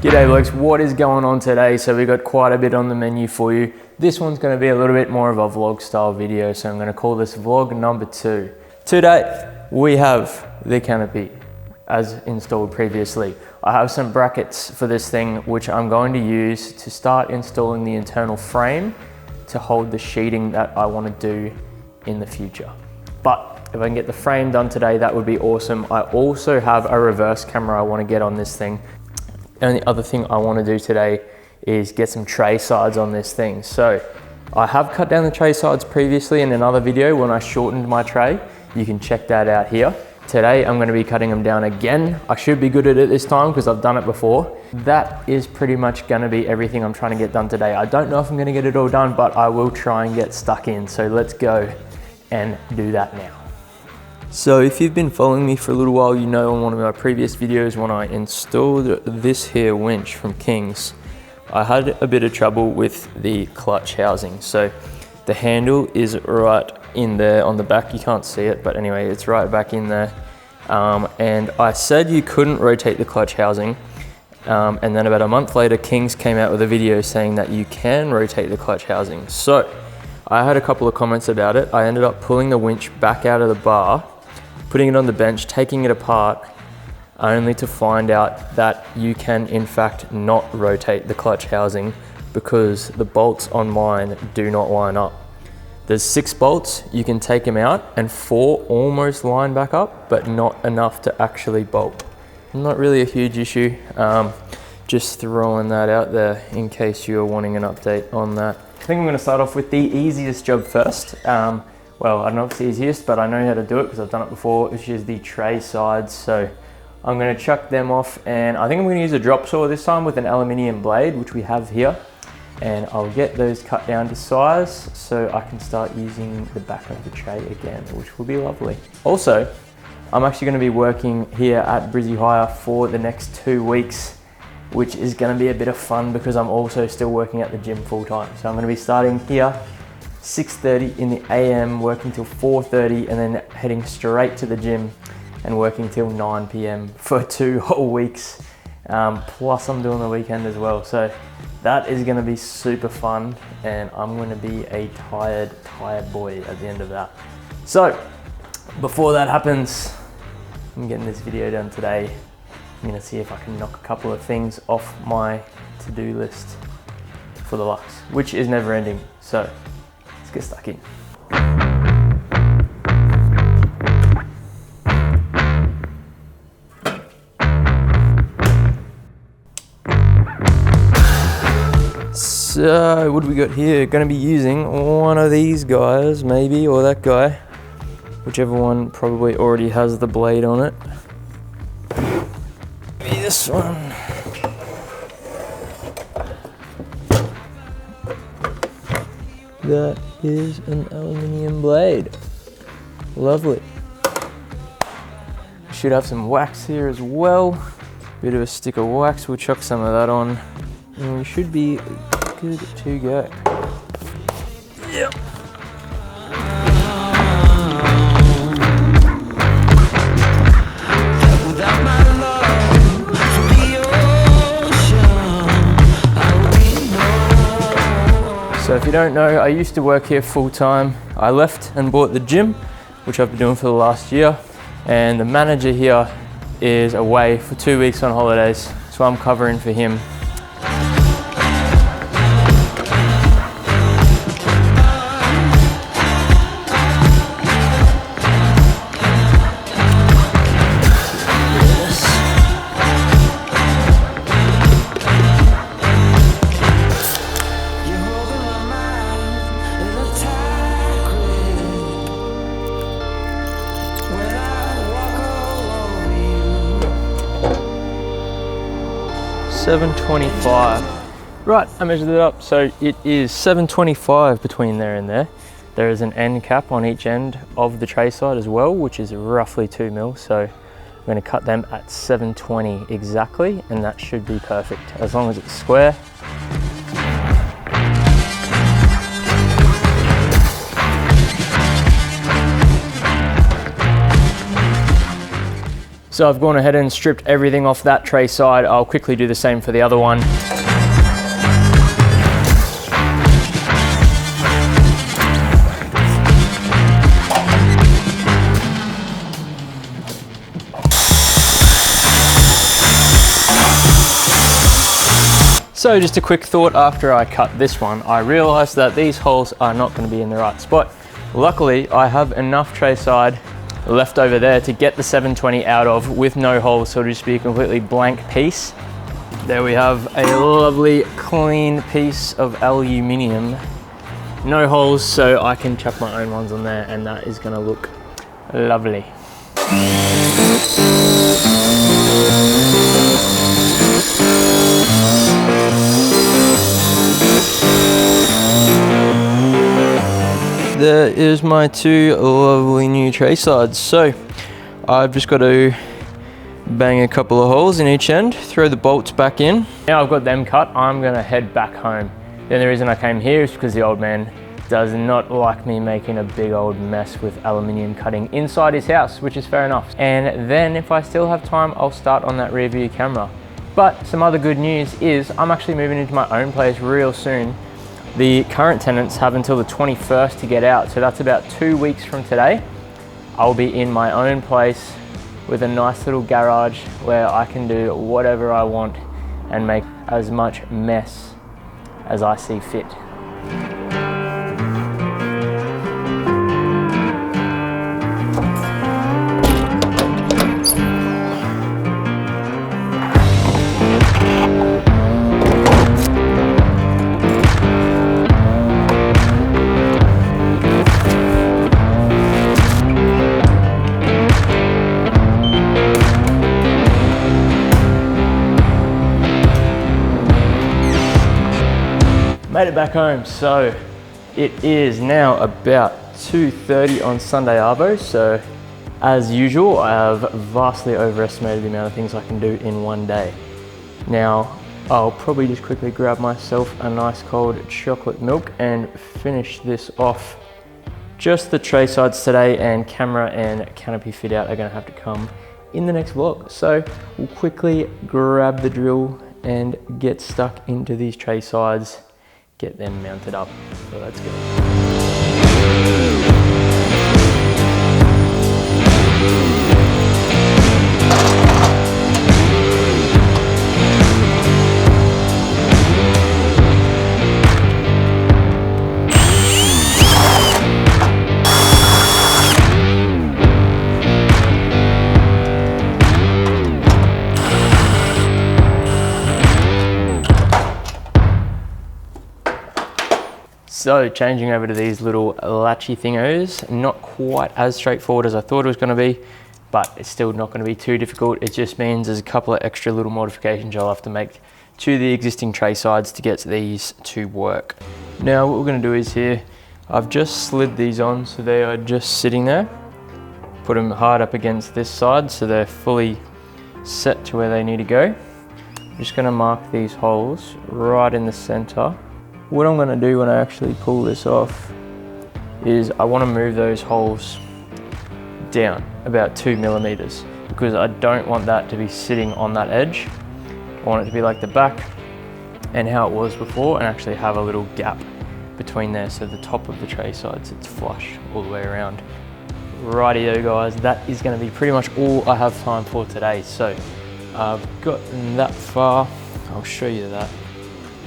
G'day blokes, what is going on today? So we got quite a bit on the menu for you. This one's going to be a little bit more of a vlog style video, so I'm going to call this vlog number 2. Today we have the canopy as installed previously. I have some brackets for this thing which I'm going to use to start installing the internal frame to hold the sheeting that I want to do in the future. But if I can get the frame done today, that would be awesome. I also have a reverse camera I want to get on this thing. And the other thing I want to do today is get some tray sides on this thing. So I have cut down the tray sides previously in another video when I shortened my tray. You can check that out here. Today I'm going to be cutting them down again. I should be good at it this time because I've done it before. That is pretty much going to be everything I'm trying to get done today. I don't know if I'm going to get it all done, but I will try and get stuck in. So let's go and do that now. So if you've been following me for a little while, you know in one of my previous videos when I installed this here winch from King's, I had a bit of trouble with the clutch housing. So the handle is right in there on the back. You can't see it, but anyway, it's right back in there. And I said you couldn't rotate the clutch housing. And then about a month later, King's came out with a video saying that you can rotate the clutch housing. So I had a couple of comments about it. I ended up pulling the winch back out of the bar, putting it on the bench, taking it apart, only to find out that you can in fact not rotate the clutch housing because the bolts on mine do not line up. There's 6 bolts, you can take them out, and 4 almost line back up, but not enough to actually bolt. Not really a huge issue, just throwing that out there in case you're wanting an update on that. I think I'm gonna start off with the easiest job first. Well, I don't know if it's the easiest, but I know how to do it because I've done it before, which is the tray sides. So I'm gonna chuck them off, and I think I'm gonna use a drop saw this time with an aluminium blade, which we have here. And I'll get those cut down to size so I can start using the back of the tray again, which will be lovely. Also, I'm actually gonna be working here at Brizzy Hire for the next 2 weeks, which is gonna be a bit of fun because I'm also still working at the gym full time. So I'm gonna be starting here 6:30 in the AM, working till 4:30, and then heading straight to the gym and working till 9 PM for 2 whole weeks. Plus I'm doing the weekend as well. So that is gonna be super fun, and I'm gonna be a tired boy at the end of that. So before that happens, I'm getting this video done today. I'm gonna see if I can knock a couple of things off my to-do list for the Lux, which is never ending. So let's get stuck in. So what do we got here? Going to be using one of these guys maybe, or that guy. Whichever one probably already has the blade on it. Maybe this one. That is an aluminium blade. Lovely. Should have some wax here as well. Bit of a stick of wax, we'll chuck some of that on. And we should be good to go. Yep. So if you don't know, I used to work here full time. I left and bought the gym, which I've been doing for the last year. And the manager here is away for 2 weeks on holidays, so I'm covering for him. $7.25. Right, I measured it up, so it is $7.25 between there and there. There is an end cap on each end of the tray side as well, which is roughly 2 mil. So I'm going to cut them at $7.20 exactly, and that should be perfect as long as it's square. So I've gone ahead and stripped everything off that tray side. I'll quickly do the same for the other one. So just a quick thought after I cut this one, I realized that these holes are not going to be in the right spot. Luckily, I have enough tray side left over there to get the 720 out of with no holes, so it'll just be a completely blank piece. There we have a lovely clean piece of aluminium. No holes, so I can chuck my own ones on there, and that is going to look lovely. There is my two lovely new tray sides. So I've just got to bang a couple of holes in each end, throw the bolts back in. Now I've got them cut, I'm gonna head back home. Then the reason I came here is because the old man does not like me making a big old mess with aluminium cutting inside his house, which is fair enough. And then if I still have time, I'll start on that rear view camera. But some other good news is I'm actually moving into my own place real soon. The current tenants have until the 21st to get out, so that's about 2 weeks from today. I'll be in my own place with a nice little garage where I can do whatever I want and make as much mess as I see fit. Made it back home, so it is now about 2:30 on Sunday Arvo. So as usual, I have vastly overestimated the amount of things I can do in one day. Now, I'll probably just quickly grab myself a nice cold chocolate milk and finish this off. Just the tray sides today, and camera and canopy fit out are gonna have to come in the next vlog. So we'll quickly grab the drill and get stuck into these tray sides, get them mounted up. So let's go. So changing over to these little latchy thingos, not quite as straightforward as I thought it was going to be, but it's still not going to be too difficult. It just means there's a couple of extra little modifications I'll have to make to the existing tray sides to get these to work. Now what we're going to do is here, I've just slid these on so they are just sitting there. Put them hard up against this side so they're fully set to where they need to go. I'm just going to mark these holes right in the center. What I'm going to do when I actually pull this off is I want to move those holes down about 2 millimeters because I don't want that to be sitting on that edge. I want it to be like the back and how it was before, and actually have a little gap between there so the top of the tray side sits flush all the way around. Rightio guys, that is going to be pretty much all I have time for today. So I've gotten that far, I'll show you that.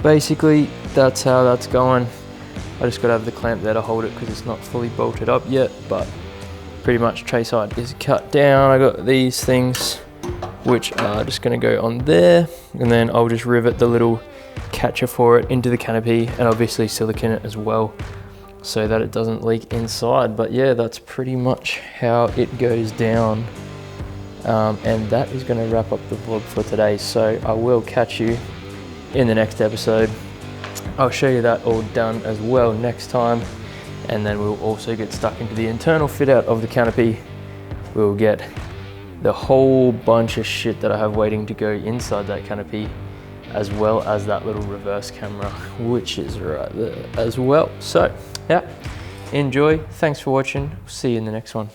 Basically, that's how that's going. I just gotta have the clamp there to hold it because it's not fully bolted up yet, but pretty much tray side is cut down. I got these things, which are just gonna go on there, and then I'll just rivet the little catcher for it into the canopy, and obviously silicone it as well so that it doesn't leak inside. But yeah, that's pretty much how it goes down. And that is gonna wrap up the vlog for today. So I will catch you in the next episode. I'll show you that all done as well next time, and then we'll also get stuck into the internal fit out of the canopy. We'll get the whole bunch of shit that I have waiting to go inside that canopy, as well as that little reverse camera, which is right there as well. So yeah, enjoy, thanks for watching, see you in the next one.